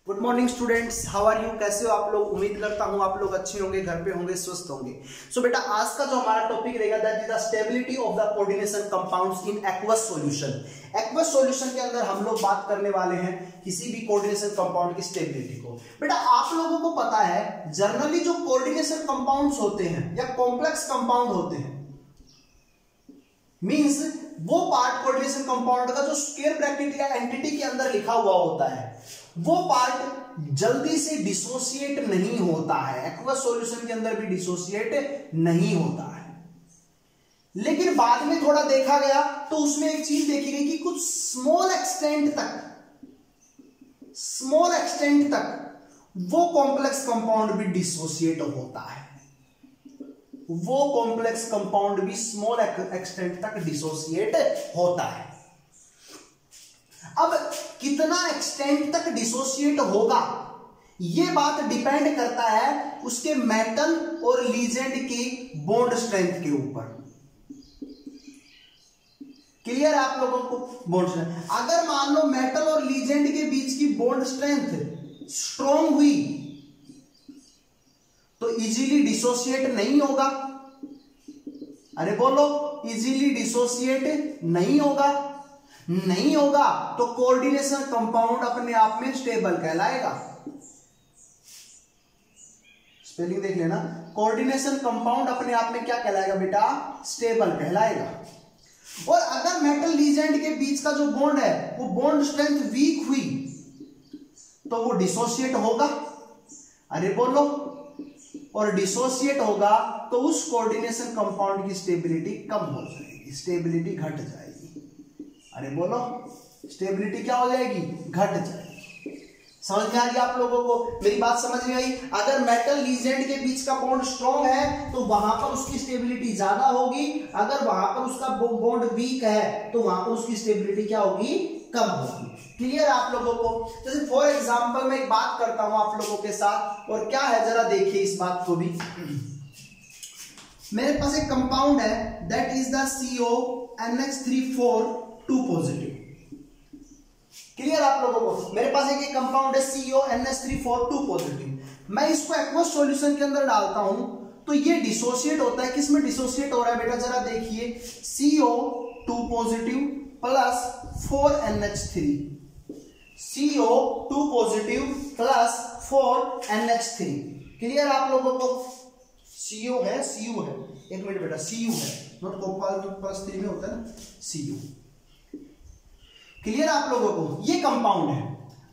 Good morning students, how are you? कैसे हो आप लोग? उम्मीद करता हूं आप लोग अच्छे होंगे, घर पे होंगे, स्वस्थ होंगे। सो बेटा, आज का जो हमारा टॉपिक रहेगा that is the stability of the coordination compounds in aqueous solution. Aqueous solution के अंदर हम लोग बात करने वाले हैं किसी भी कोऑर्डिनेशन कंपाउंड की स्टेबिलिटी को। बेटा, आप लोगों को पता है जनरली जो कोऑर्डिनेशन कंपाउंड्स होते हैं या कॉम्प्लेक्स कंपाउंड होते हैं, मींस वो पार्ट कोऑर्डिनेशन कंपाउंड का जो स्क्वायर ब्रैकेट या एंटिटी के अंदर लिखा हुआ होता है वो पार्ट जल्दी से डिसोसिएट नहीं होता है। एक्वस सॉल्यूशन के अंदर भी डिसोसिएट नहीं होता है, लेकिन बाद में थोड़ा देखा गया तो उसमें एक चीज देखी गई कि कुछ स्मॉल एक्सटेंट तक वो कॉम्प्लेक्स कंपाउंड भी डिसोसिएट होता है। वो कॉम्प्लेक्स कंपाउंड भी स्मॉल एक्सटेंट तक डिसोसिएट होता है। अब कितना एक्सटेंट तक डिसोसिएट होगा ये बात डिपेंड करता है उसके मेटल और लीजेंड की बॉन्ड स्ट्रेंथ के ऊपर। क्लियर है आप लोगों को? बॉन्ड स्ट्रेंथ, अगर मान लो मेटल और लीजेंड के बीच की बॉन्ड स्ट्रेंथ स्ट्रॉन्ग हुई तो इजीली डिसोसिएट नहीं होगा। अरे बोलो, इजीली डिसोसिएट नहीं होगा तो कोऑर्डिनेशन कंपाउंड अपने आप में स्टेबल कहलाएगा। स्पेलिंग देख लेना, कोऑर्डिनेशन कंपाउंड अपने आप में क्या कहलाएगा बेटा? स्टेबल कहलाएगा। और अगर मेटल लीजेंड के बीच का जो बॉन्ड है वो बॉन्ड स्ट्रेंथ वीक हुई तो वो डिसोसिएट होगा। अरे बोलो, और डिसोसिएट होगा तो उस कोऑर्डिनेशन कंपाउंड की स्टेबिलिटी कम हो जाएगी, स्टेबिलिटी घट जाएगी। अरे बोलो, स्टेबिलिटी क्या हो जाएगी? घट जाएगी। समझ में आ गया आप लोगों को? मेरी बात समझ में आई? अगर मेटल लीजेंड के बीच का बॉन्ड स्ट्रॉन्ग है तो वहां पर उसकी स्टेबिलिटी ज्यादा होगी, अगर वहां पर उसका बॉन्ड वीक है तो वहां पर उसकी स्टेबिलिटी क्या होगी? कम होगी। क्लियर आप लोगों को? जैसे फॉर एग्जांपल मैं एक बात करता हूं आप लोगों के साथ, और क्या है जरा देखिए इस बात को भी। मेरे पास एक कंपाउंड है that is the CONH3 2 positive. Clear आप लोगों को? मेरे पास एक कंपाउंड है CONH3 2 पॉजिटिव। मैं इसको एक्वस सॉल्यूशन के अंदर डालता हूं तो ये डिसोसिएट होता है। किसमें डिसोसिएट हो रहा है बेटा? जरा देखिए, CO2 positive plus 4NH3, CO2 positive plus 4NH3। Clear आप लोगों को? CO है, एक मिनट बेटा, CU है, नोट गोपाल प्लस 3 में होता है ना, CU। क्लियर आप लोगों को? ये कंपाउंड है।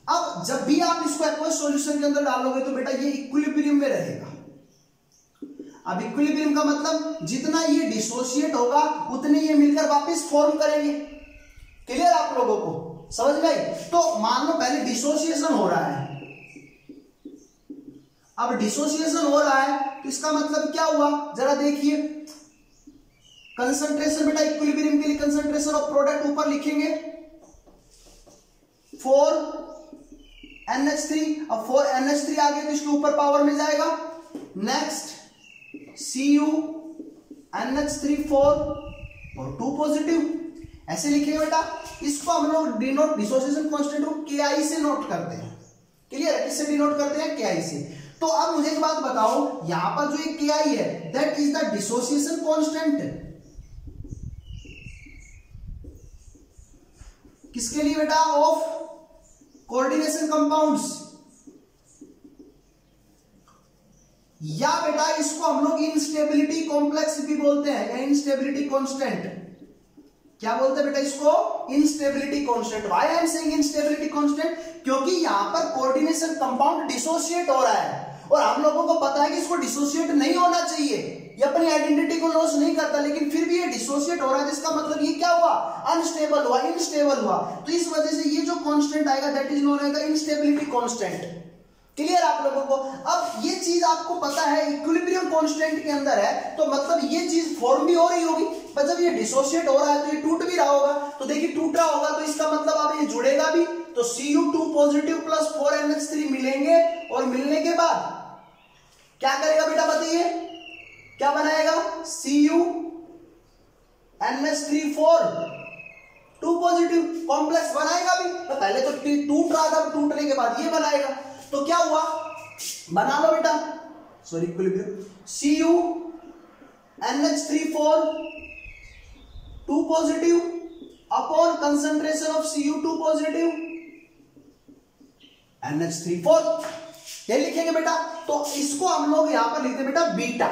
अब जब भी आप इसको एक्वस सॉल्यूशन के अंदर डालोगे तो बेटा ये इक्विलिब्रियम में रहेगा। अब इक्विलिब्रियम का मतलब जितना ये डिसोसिएट होगा उतने ये मिलकर वापस फॉर्म करेंगे। क्लियर आप लोगों को? समझ गए? तो मान लो पहले डिसोसिएशन हो रहा है। अब डिसोसिएशन हो रहा है तो इसका मतलब क्या हुआ? जरा देखिए, कंसंट्रेशन बेटा इक्विलिब्रियम के लिए कंसंट्रेशन ऑफ प्रोडक्ट ऊपर लिखेंगे 4NH3। अब 4NH3 आ गया तो इसके ऊपर पावर में जाएगा। नेक्स्ट CuNH3 और 2 पॉजिटिव, ऐसे लिखेंगे बेटा। इसको हम लोग डिनोट डिसोसिएशन कांस्टेंट को KI से नोट करते हैं। क्लियर है? किससे डिनोट करते हैं? KI से। तो अब मुझे एक बात बताओ, यहां पर जो एक KI है that is the dissociation constant. किसके लिए बेटा? Of coordination compounds. या बेटा इसको हम लोग इंस्टेबिलिटी कॉम्प्लेक्स भी बोलते हैं या इंस्टेबिलिटी कांस्टेंट। क्या बोलते हैं बेटा इसको? Instability constant. Why I am saying instability constant? क्योंकि यहां पर कोऑर्डिनेशन कंपाउंड डिसोसिएट हो रहा है और हम लोगों को पता है कि इसको डिसोसिएट नहीं होना चाहिए, ये अपनी आइडेंटिटी को लॉस नहीं करता, लेकिन फिर भी ये डिसोसिएट हो रहा है, जिसका मतलब ये क्या हुआ? अनस्टेबल हुआ, इनस्टेबल हुआ। तो इस वजह से ये जो कांस्टेंट आएगा that is known as the instability constant. Clear आप लोगों को? अब ये चीज आपको पता है इक्विलिब्रियम कांस्टेंट के अंदर है तो मतलब ये चीज फॉर्म भी हो रही होगी, पर जब ये डिसोसिएट हो रहा है तो ये टूट भी रहा होगा। तो देखिए टूट रहा होगा तो इसका मतलब अब ये जुड़ेगा भी, तो CU2 पॉजिटिव प्लस 4NH3 मिलेंगे और मिलने के बाद क्या करेगा बेटा? बताइए क्या बनाएगा? CuNH3 टू पॉजिटिव, कॉम्प्लेक्स बनाएगा भी, तो पहले तो टूट रहा था, टूटने के बाद ये बनाएगा, तो क्या हुआ, बना लो बेटा, sorry equilibrium, CuNH3 2 positive upon concentration of Cu2 positive NH3 ये लिखेंगे बेटा। तो इसको हम लोग यहां पर लिखते हैं बेटा बीटा,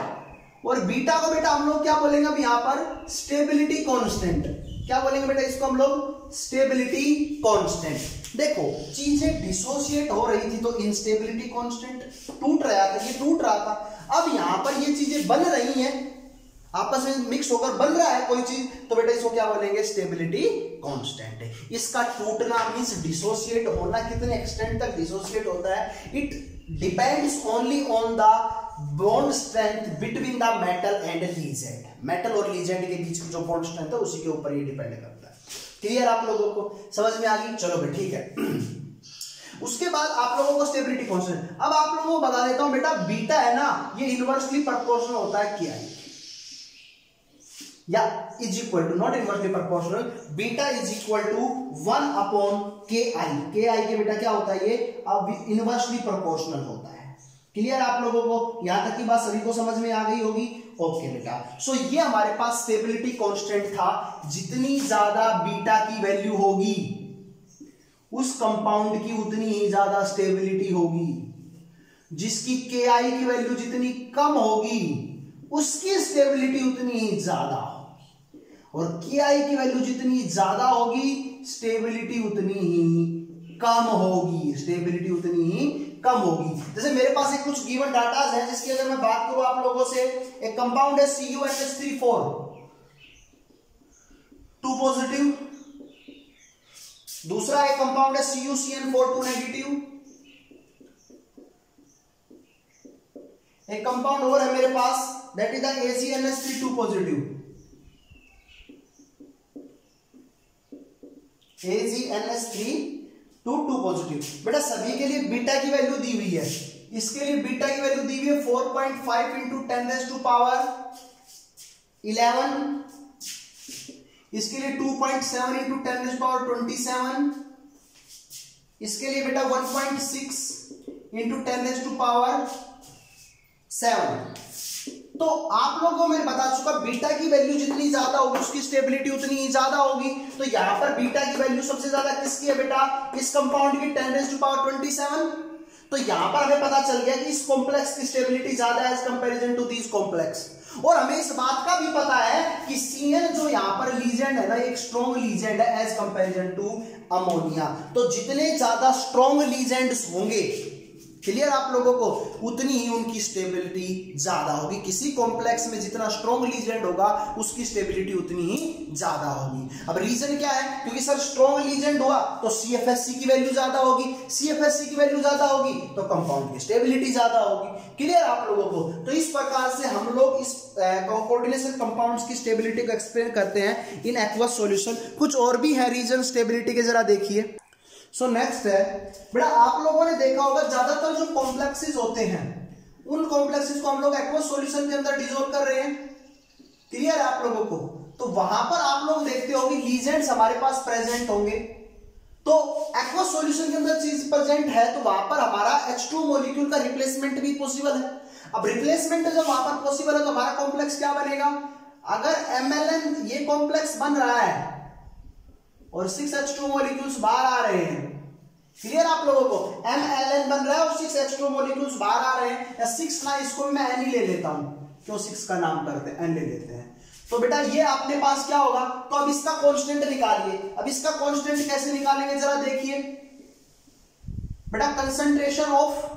और बीटा को बेटा हम लोग क्या बोलेंगे अब यहां पर, स्टेबिलिटी कांस्टेंट। क्या बोलेंगे बेटा इसको हम लोग, स्टेबिलिटी कांस्टेंट। देखो चीजें डिसोसिएट हो रही थी तो इंस्टेबिलिटी कांस्टेंट, टूट रहा था, ये टूट रहा था, अब यहां पर ये चीजें बन रही हैं, आपस में मिक्स होकर बन रहा है कोई चीज, तो बेटा इसको क्या बोलेंगे, स्टेबिलिटी कांस्टेंट है। इसका टूटना मींस डिसोसिएट होना, कितने एक्सटेंट तक डिसोसिएट होता है, it depends only on the bond strength between the metal and legend. Metal और लीजेंड के बीच की जो बॉन्ड स्ट्रेंथ है उसी के ऊपर ये डिपेंड करता है। क्लियर आप लोगों को, समझ में आ गई, चलो भाई ठीक है। उसके बाद आप लोगों को स्टेबिलिटी कांस्टेंट, अब आप लोगों को बता देता हूं बेटा, बीटा है ना ये इनवर्सली प्रोपोर्शनल होता है KI, या is equal to, not inversely proportional, beta is equal to 1 upon KI। KI के बेटा क्या होता है, ये अब इनवर्सली प्रोपोर्शनल होता है। क्लियर आप लोगों को, यहां तक की बात सभी को समझ में आ गई होगी, ओके बेटा। सो ये हमारे पास स्टेबिलिटी कांस्टेंट था, जितनी ज्यादा बीटा की वैल्यू होगी उस कंपाउंड की उतनी ही ज्यादा स्टेबिलिटी होगी, जिसकी KI की वैल्यू जितनी कम होगी उसकी स्टेबिलिटी उतनी ही ज्यादा होगी, और KI की वैल्यू जितनी ज्यादा होगी स्टेबिलिटी उतनी ही कम होगी, स्टेबिलिटी उतनी ही कम होगी। जैसे मेरे पास एक कुछ गिवन डाटा है, जिसकी अगर मैं बात करूं आप लोगों से, एक कंपाउंड है CuNH3 2 पॉजिटिव, दूसरा एक कंपाउंड है CuCN4 2 नेगेटिव, एक कंपाउंड और है मेरे पास, that is the AgNH3 2 positive, AgNH3 2 positive. बेटा सभी के लिए बीटा की वैल्यू दी हुई है, इसके लिए बीटा की वैल्यू दी हुई है 4.5 इंटू 10⁻11, इसके लिए 2.7 इंटू 10⁻27, इसके लिए बेटा 1.6 इंटू 10⁻7। तो आप लोगों को मैं बता चुका, बीटा की वैल्यू जितनी ज्यादा होगी उसकी स्टेबिलिटी उतनी ही ज्यादा होगी। तो यहां पर बीटा की वैल्यू सबसे ज्यादा किसकी है बेटा, इस कंपाउंड की 10⁻27। तो यहां पर हमें पता चल गया कि इस कॉम्प्लेक्स की स्टेबिलिटी ज्यादा है as comparison to this complex. और हमें इस बात का भी पता है कि CN जो यहां पर लीजेंड है ना, एक स्ट्रॉन्ग लीजेंड है एज कंपैरिजन टू अमोनिया। तो जितने ज्यादा स्ट्रॉन्ग लीजेंड्स होंगे, क्लियर आप लोगों को, उतनी ही उनकी स्टेबिलिटी ज्यादा होगी। किसी कॉम्प्लेक्स में जितना स्ट्रॉन्ग लीजेंड होगा उसकी स्टेबिलिटी उतनी ही ज्यादा होगी। अब रीजन क्या है, क्योंकि सर स्ट्रॉन्ग लीजेंड हुआ तो CFSC की वैल्यू ज्यादा होगी, CFSC की वैल्यू ज्यादा होगी तो कंपाउंड की स्टेबिलिटी ज्यादा होगी। क्लियर आप लोगों को। तो इस प्रकार से हम लोग इस कोऑर्डिनेशन कंपाउंड्स की स्टेबिलिटी को एक्सप्लेन करते हैं इन एक्वस सॉल्यूशन। कुछ और भी है रीजन स्टेबिलिटी के, जरा देखिए। सो नेक्स्ट है बेटा, आप लोगों ने देखा होगा ज्यादातर जो कॉम्प्लेक्सेस होते हैं उन कॉम्प्लेक्सेस को हम लोग एक्वस सॉल्यूशन के अंदर डिसॉल्व कर रहे हैं। क्लियर है आप लोगों को। तो वहां पर आप लोग देखते हो कि लीजेंड्स हमारे पास प्रेजेंट होंगे, तो एक्वस सॉल्यूशन के अंदर चीज प्रेजेंट है तो वहां पर हमारा H2 मॉलिक्यूल का रिप्लेसमेंट भी पॉसिबल है। अब रिप्लेसमेंट जब वहां पर पॉसिबल है तो हमारा कॉम्प्लेक्स क्या बनेगा, अगर MLN ये कॉम्प्लेक्स बन रहा है और 6H2 मॉलिक्यूल्स बाहर आ रहे हैं, क्लियर आप लोगों को, MLN बन रहा है और 6H2 मॉलिक्यूल्स बाहर आ रहे हैं, या 6 ना, इसको मैं N ही ले लेता हूं, क्यों 6 का नाम करते हैं, N ले लेते हैं। तो बेटा ये अपने पास क्या होगा, तो अब इसका कांस्टेंट निकालिए। अब इसका कांस्टेंट कैसे निकालेंगे जरा देखिए बेटा, कंसंट्रेशन ऑफ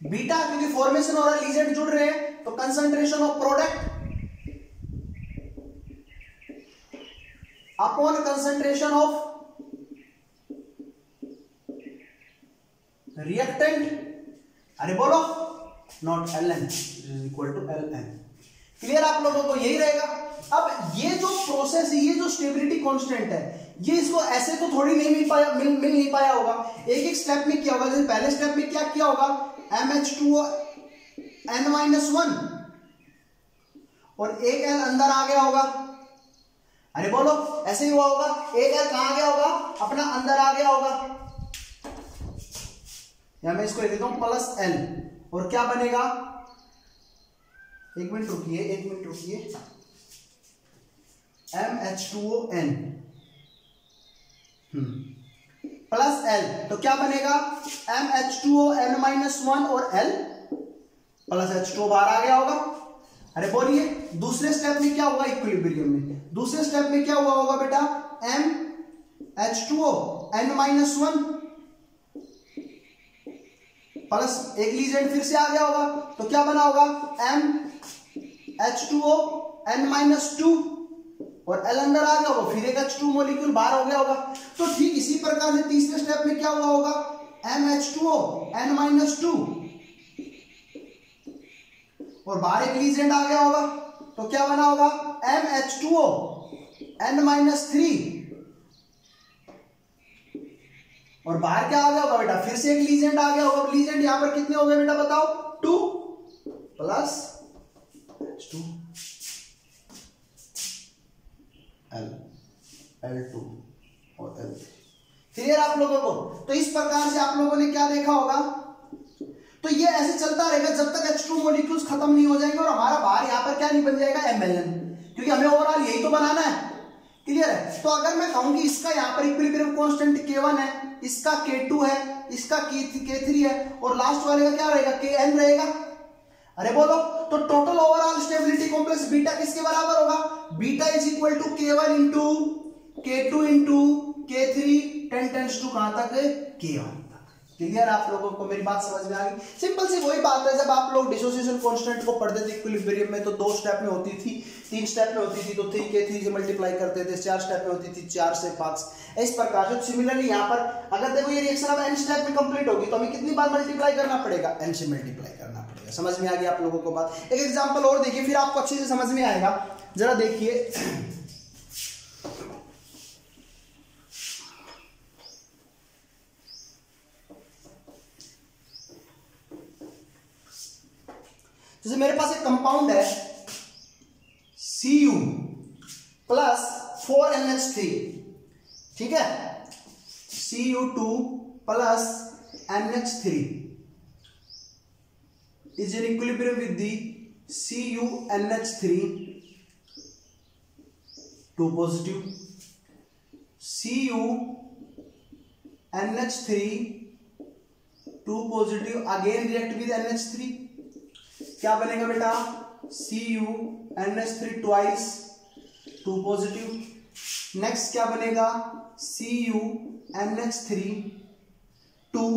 बीटा, क्योंकि फॉर्मेशन और लीजेंड जुड़ रहे हैं, तो concentration of product upon concentration of reactant, अरे बोलो, not LN is equal to LN। Clear आप लोगों को, यही रहेगा। अब ये जो प्रोसेस है, ये जो स्टेबिलिटी कांस्टेंट है, ये इसको ऐसे तो थोड़ी नहीं मिल नहीं पाया होगा, एक एक स्टेप में क्या होगा। जैसे पहले स्टेप में क्या किया होगा, MH2O N-1 और एक N अंदर आ गया होगा, अरे बोलो, ऐसे ही हुआ होगा, एक एल कहां गया होगा, अपना अंदर आ गया होगा, या मैं इसको लिख देता हूं प्लस एल, और क्या बनेगा, एक मिनट रुकिए, MH2ON प्लस एल, तो क्या बनेगा, MH2ON-1 और L प्लस H2O बाहर आ गया होगा। अरे बोलिए, दूसरे स्टेप में क्या होगा, इक्विलिब्रियम में दूसरे स्टेप में क्या हुआ होगा बेटा, MH2ON-1 प्लस एक लीजेंड फिर से आ गया होगा, तो क्या बना होगा, MH2ON-2 और L अंदर आ गया होगा, फिर एक H2 मॉलिक्यूल बाहर हो गया होगा। तो ठीक इसी प्रकार से तीसरे स्टेप में क्या हुआ होगा, MH2ON-2 और बाहर एक लीजेंड आ गया होगा, तो क्या बना होगा, MH2ON-3 और बाहर क्या आ गया होगा बेटा, फिर से एक लीजेंड आ गया होगा। लीजेंड यहां पर कितने हो गए बेटा बताओ, 2 प्लस H2 L2 और L3। क्लियर आप लोगों को। तो इस प्रकार से आप लोगों ने क्या देखा होगा, तो ये ऐसे चलता रहेगा जब तक H2 मॉलिक्यूल्स खत्म नहीं हो जाएंगे और हमारा बाहर यहां पर क्या नहीं बन जाएगा, MLN, क्योंकि हमें ओवरऑल यही तो बनाना है। क्लियर है। तो अगर मैं कहूंगी इसका यहां पर इक्विलिब्रियम कांस्टेंट K1 है, इसका K2 है, इसका K3 है और लास्ट वाले का क्या रहेगा, Kn रहेगा। अरे बोलो, तो total overall stability complex beta किसके बराबर होगा, beta is equal to K1 into K2 into K3 10 tens to कहां तक, K1 तक। क्लियर आप लोगों को मेरी बात समझ में आ गई। सिंपल सी वही बात है, जब आप लोग डिसोसिएशन कांस्टेंट को पढ़ते थे इक्विलिब्रियम में तो 2 स्टेप में होती थी, 3 स्टेप में होती थी तो 3K3 से मल्टीप्लाई करते थे, 4 स्टेप में होती थी 4 से 5, इस प्रकार से। सिमिलरली यहाँ पर अगर देखो ये रिएक्शन अब n स्टेप में कंप्लीट होगी तो हमें कितनी बार मल्टीप्लाई करना पड़ेगा, n से मल्टीप्लाई करना पड़ेगा। समझ में आ गया आप लोगों को बात। एक एग्जांपल और देखिए फिर आपको अच्छे से समझ में आएगा, जरा देखिए। जैसे मेरे पास एक कंपाउंड है Cu प्लस 4NH3, ठीक है, Cu2 plus NH3 is in equilibrium with the CuNH3 2 positive, CuNH3 2 positive again react with NH3, क्या बनेगा बेटा, CuNH3 twice 2 positive। नेक्स्ट क्या बनेगा, CuNH3 2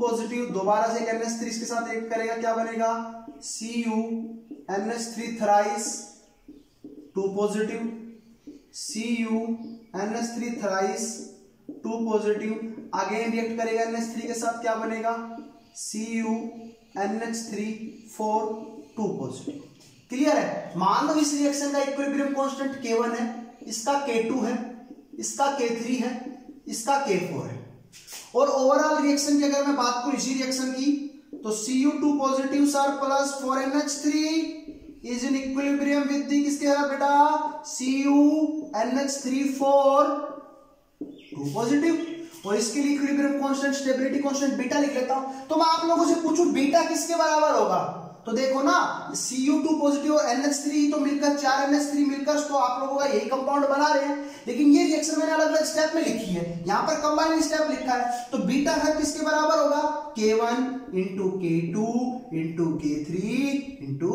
पॉजिटिव, दोबारा से एक NH3 इसके साथ एक करेगा, क्या बनेगा, CuNH3 thrice 2 positive, CuNH3 thrice 2 positive, again react करेगा NH3 के साथ, क्या बनेगा, CuNH3 4 2 पॉजिटिव। क्लियर है। मान लो इस रिएक्शन का इक्विलिब्रियम कांस्टेंट K1 है, इसका K2 है, इसका K3 है, इसका K4 है, और ओवरऑल रिएक्शन की अगर मैं बात करूं इसी रिएक्शन की तो Cu2 positive sir plus 4NH3 is in equilibrium with the किसके साथ बेटा, CuNH3 4 2 पॉजिटिव, और इसके लिए equilibrium constant stability constant beta लिख लेता हूं। तो मैं आप लोगों से पूछूं बीटा किसके बराबर होगा, तो देखो ना Cu2 पॉजिटिव और NH3 तो मिलकर 4 NH3 मिलकर तो आप लोगों का यही कंपाउंड बना रहे हैं, लेकिन ये रिएक्शन मैंने अलग अलग स्टेप में लिखी है, यहां पर कंबाइंड स्टेप लिखा है, तो बीटा है किसके बराबर होगा, K1 into K2 into K3 into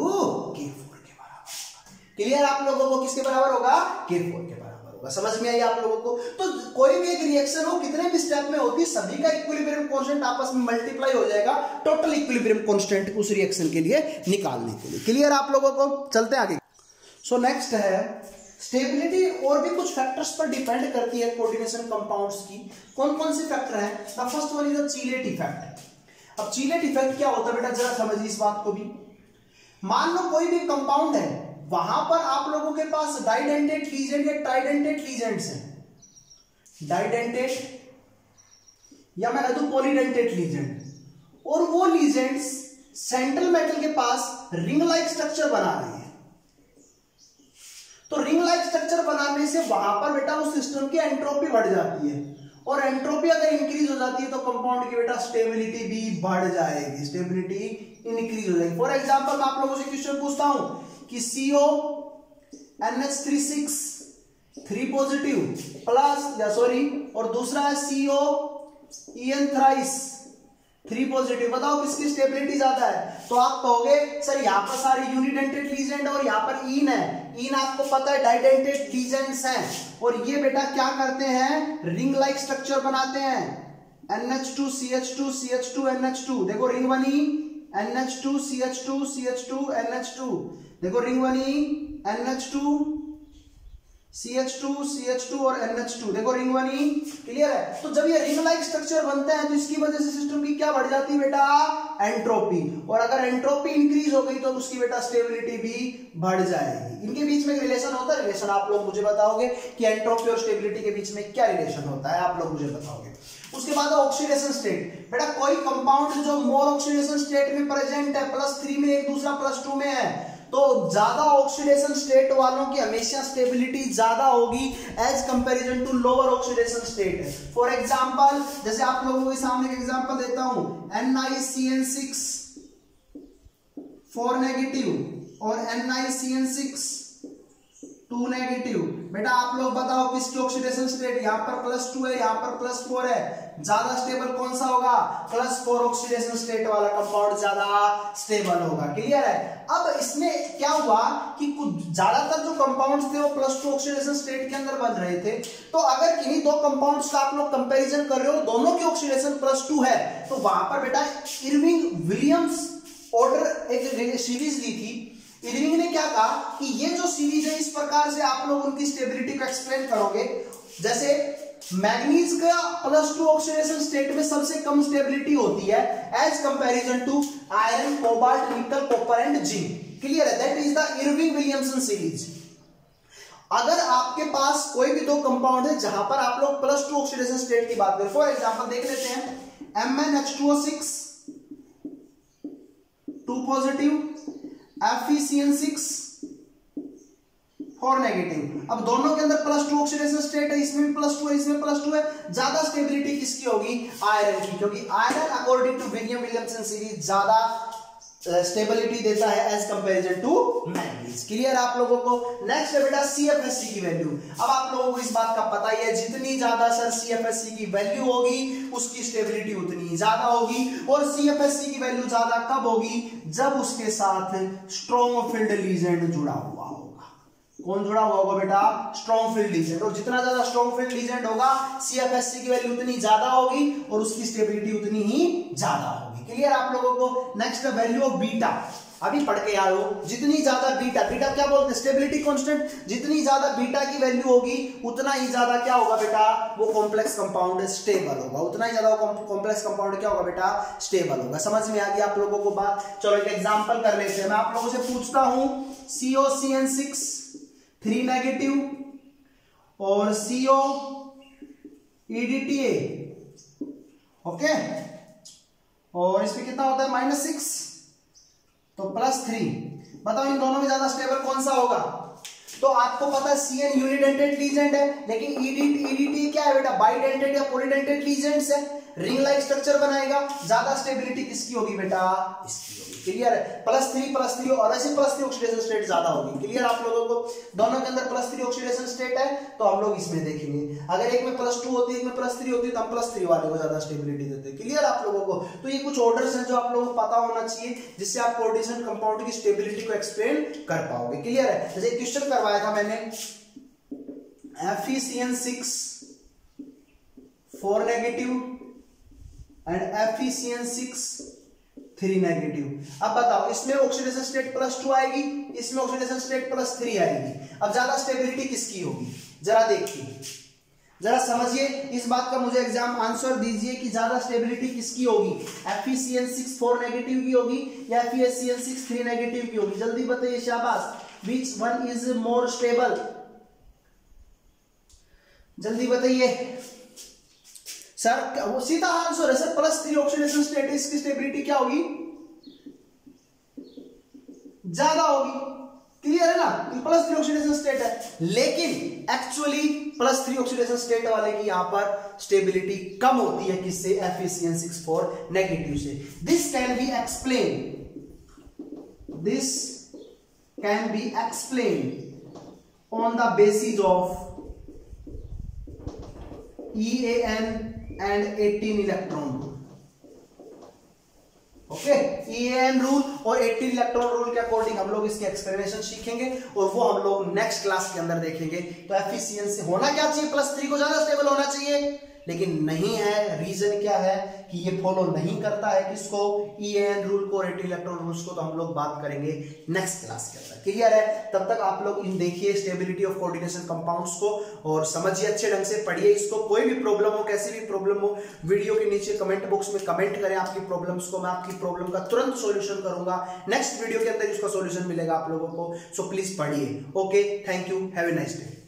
K4 के बराबर होगा। क्लियर आप लोगों को किसके बराबर होगा, K4 के बराबर होगा। समझ में आई आप लोगों को। तो कोई भी एक रिएक्शन हो कितने भी स्टेप में होती है, सभी का इक्विलिब्रियम कांस्टेंट आपस में मल्टीप्लाई हो जाएगा टोटल इक्विलिब्रियम कांस्टेंट उस रिएक्शन के लिए निकालने के लिए। क्लियर आप लोगों को। चलते हैं आगे। सो नेक्स्ट है स्टेबिलिटी और भी कुछ फैक्टर्स पर डिपेंड करती है कोऑर्डिनेशन कंपाउंड्स की। कौन कौन से फैक्टर हैं, the first one is the चीलेट effect. अब चीलेट इफेक्ट क्या होता है बेटा, जरा समझिए इस बात को भी। मान लो कोई भी कंपाउंड है, वहां पर आप लोगों के पास डाइडेंटेट लीजेंड या ट्राइडेंटेट लीजेंड्स हैं, डाइडेंटेट या मैं कह दूं पॉलीडेंटेट लीजेंड, और वो लीजेंड्स सेंट्रल मेटल के पास रिंग लाइक स्ट्रक्चर बना रहे हैं। तो रिंग लाइक स्ट्रक्चर बनाने से वहां पर बेटा उस सिस्टम की एंट्रोपी बढ़ जाती है, और एंट्रोपी अगर इंक्रीज हो जाती है तो कंपाउंड की बेटा स्टेबिलिटी भी बढ़ जाएगी, स्टेबिलिटी इंक्रीज हो जाएगी। फॉर एग्जांपल मैं आप लोगों से क्वेश्चन पूछता हूं कि CO NH36 3 पॉजिटिव प्लस या सॉरी और दूसरा है CO EN थ्राइस 3 पॉजिटिव, बताओ किसकी स्टेबिलिटी ज्यादा है? तो आप कहोगे सर यहाँ पर सारे यूनिडेंटेड लीजेंड और यहाँ पर इन है, इन आपको पता है डाइडेंटेड लीजेंड्स हैं, और ये बेटा क्या करते हैं, रिंग लाइक स्ट्रक्चर बनाते हैं, NH2 CH2 CH2 NH2, देखो रिंग बनी NH2 CH2 CH2 NH2, देखो रिंग बनी NH2 CH2 CH2 और NH2, देखो रिंग बनी, क्लियर है? तो जब ये रिंग लाइक स्ट्रक्चर बनते हैं तो इसकी वजह से सिस्टम की क्या बढ़ जाती है बेटा, एंट्रोपी, और अगर एंट्रोपी इंक्रीज हो गई तो उसकी बेटा स्टेबिलिटी भी बढ़ जाएगी। इनके बीच में रिलेशन होता है, रिलेशन आप लोग मुझे बताओगे कि एंट्रोपी और स्टेबिलिटी के बीच में क्या रिलेशन होता है, आप लोग मुझे बताओगे। उसके बाद ऑक्सीडेशन स्टेट, बेटा कोई कंपाउंड जो मोर ऑक्सीडेशन स्टेट में प्रेजेंट है, +3 में एक दूसरा +2 में है, तो ज्यादा ऑक्सीडेशन स्टेट वालों की हमेशा स्टेबिलिटी ज्यादा होगी as comparison to lower oxidation state. For example जैसे आप लोगों के सामने एक एग्जांपल देता हूं, NiCN6 4 नेगेटिव और NiCN6 2 नेगेटिव, बेटा आप लोग बताओ किसकी ऑक्सीडेशन स्टेट, यहाँ पर +2 है, यहाँ पर +4 है, ज्यादा स्टेबल कौन सा होगा, +4 ऑक्सीडेशन स्टेट वाला कंपाउंड ज्यादा स्टेबल होगा, क्लियर है? अब इसमें क्या हुआ कि कुछ ज्यादातर जो कंपाउंड्स थे वो +2 ऑक्सीडेशन स्टेट के अंदर बन रहे थे, तो अगर किन्हीं दो कंपाउंड्स का आप लोग कंपैरिजन कर रहे हो, दोनों की ऑक्सीडेशन +2 है, तो वहां पर बेटा इरविंग विलियम्स ऑर्डर एक सीरीज दी थी। इरविंग ने क्या कहा कि ये जो सीरीज है इस प्रकार से आप लोग उनकी स्टेबिलिटी को एक्सप्लेन करोगे, जैसे मैग्नीज का +2 ऑक्सीडेशन स्टेट में सबसे कम स्टेबिलिटी होती है as comparison to iron, cobalt, nickel, copper and zinc, clear है? That is the Irving Williamson series. अगर आपके पास कोई भी दो कंपाउंड है जहां पर आप लोग +2 ऑक्सीडेशन स्टेट की बात करें, फॉर एग्जांपल देख लेते हैं MnH2O6 2 पॉजिटिव, FeCN6 4 नेगेटिव, अब दोनों के अंदर +2 ऑक्सीडेशन स्टेट है, इसमें भी +2 है, इसमें +2 है, ज्यादा स्टेबिलिटी किसकी होगी, आयरन की, क्योंकि iron according to William Williamson series ज्यादा स्टेबिलिटी देता है as comparison to manganese, clear आप लोगों को? नेक्स्ट है बेटा CFSC की वैल्यू। अब आप लोगों को इस बात का पता ही है, जितनी ज्यादा सर CFSC की वैल्यू होगी उसकी स्टेबिलिटी उतनी ज्यादा होगी, और CFSC की वैल्यू ज्यादा कब होगी, जब उसके साथ स्ट्रॉन्ग फील्ड लीजेंड जुड़ा हुआ होगा। कौन जुड़ा हुआ होगा बेटा, स्ट्रॉन्ग फील्ड लीजेंड, और जितना ज्यादा स्ट्रॉन्ग फील्ड लीजेंड होगा CFSC की वैल्यू उतनी ज्यादा होगी और उसकी स्टेबिलिटी उतनी ही ज्यादा होगी, क्लियर आप लोगों को? नेक्स्ट वैल्यू ऑफ बीटा, अभी पढ़ के आए हो, जितनी ज्यादा बीटा, बीटा क्या बोलते हैं, स्टेबिलिटी कांस्टेंट, जितनी ज्यादा बीटा की वैल्यू होगी उतना ही ज्यादा क्या होगा बेटा, वो कॉम्प्लेक्स कंपाउंड स्टेबल होगा, उतना ही ज्यादा कॉम्प्लेक्स कंपाउंड क्या होगा बेटा, स्टेबल होगा। समझ में आ गई आप लोगों को बात? चलो एक एग्जांपल कर लेते हैं, मैं आप लोगों से पूछता हूं COCN6 3 नेगेटिव और CO EDTA, ओके, और इसमें कितना होता है -6, तो +3, बताओ इन दोनों में ज्यादा स्टेबल कौन सा होगा? तो आपको पता है CN यूनिडेंटेड लीजेंड है, लेकिन EDTA क्या है बेटा, बाइडेंटेड या पॉलीडेंटेड लीजेंड्स है, रिंग लाइक स्ट्रक्चर बनाएगा, ज्यादा स्टेबिलिटी किसकी होगी बेटा, इसकी होगी, क्लियर है? +3 और ऐसे +3 ऑक्सीडेशन स्टेट ज्यादा होगी, क्लियर आप लोगों को? दोनों के अंदर +3 ऑक्सीडेशन स्टेट है, तो हम लोग इसमें देखेंगे, अगर एक में +2 होती है, एक में +3 होती है, तो हम +3 वाले को ज्यादा स्टेबिलिटी देते हैं, क्लियर आप लोगों को? तो ये कुछ ऑर्डर्स हैं जो आप लोगों को पता होना चाहिए, जिससे आप कोऑर्डिनेशन कंपाउंड की स्टेबिलिटी को एक्सप्लेन कर पाओगे, क्लियर है? जैसे क्वेश्चन करवाया था मैंने, FeCN6 4 negative and FeCN6 3 negative. अब बताओ इसमें ऑक्सीडेशन स्टेट +2 आएगी, इसमें ऑक्सीडेशन स्टेट +3 आएगी, अब ज्यादा स्टेबिलिटी किसकी होगी, जरा देखिए, जरा समझिए इस बात का, मुझे एग्जाम आंसर दीजिए कि ज्यादा स्टेबिलिटी किसकी होगी, FeCN6 4 नेगेटिव की होगी या FeCN6 3 नेगेटिव की होगी, जल्दी बताइए, शाबाश, which one is more stable, जल्दी बताइए सर। वो सीधा आंसर है सर, +3 ऑक्सीडेशन स्टेट, इसकी स्टेबिलिटी क्या होगी, ज्यादा होगी, क्लियर है ना, +3 ऑक्सीडेशन स्टेट है, लेकिन एक्चुअली +3 ऑक्सीडेशन स्टेट वाले की यहां पर स्टेबिलिटी कम होती है, किससे, Fe(CN)6 नेगेटिव से। This can be explain on the basis of EAN and 18 electron rule. Okay, EAN rule और 18 इलेक्ट्रॉन रूल के अकॉर्डिंग हम लोग इसके एक्सप्लेनेशन सीखेंगे और वो हम लोग नेक्स्ट क्लास के अंदर देखेंगे। तो एफिशिएंसी से होना क्या चाहिए, +3 को ज्यादा स्टेबल होना चाहिए, लेकिन नहीं है। रीजन क्या है कि ये फॉलो नहीं करता है किसको, EAN रूल को, 18 इलेक्ट्रॉन रूल्स को। तो हम लोग बात करेंगे नेक्स्ट क्लास के अंदर। क्लियर है? तब तक आप लोग इन देखिए स्टेबिलिटी ऑफ कोऑर्डिनेशन कंपाउंड्स को और समझिए, अच्छे ढंग से पढ़िए इसको। कोई भी प्रॉब्लम हो, कैसी भी प्रॉब्लम हो, वीडियो के नीचे कमेंट बॉक्स में कमेंट करें आपकी प्रॉब्लम्स को, मैं आपकी प्रॉब्लम का तुरंत सॉल्यूशन करूंगा। नेक्स्ट वीडियो के अंदर उसका सॉल्यूशन मिलेगा आप लोगों को। सो प्लीज पढ़िए। Okay, thank you, have a nice day.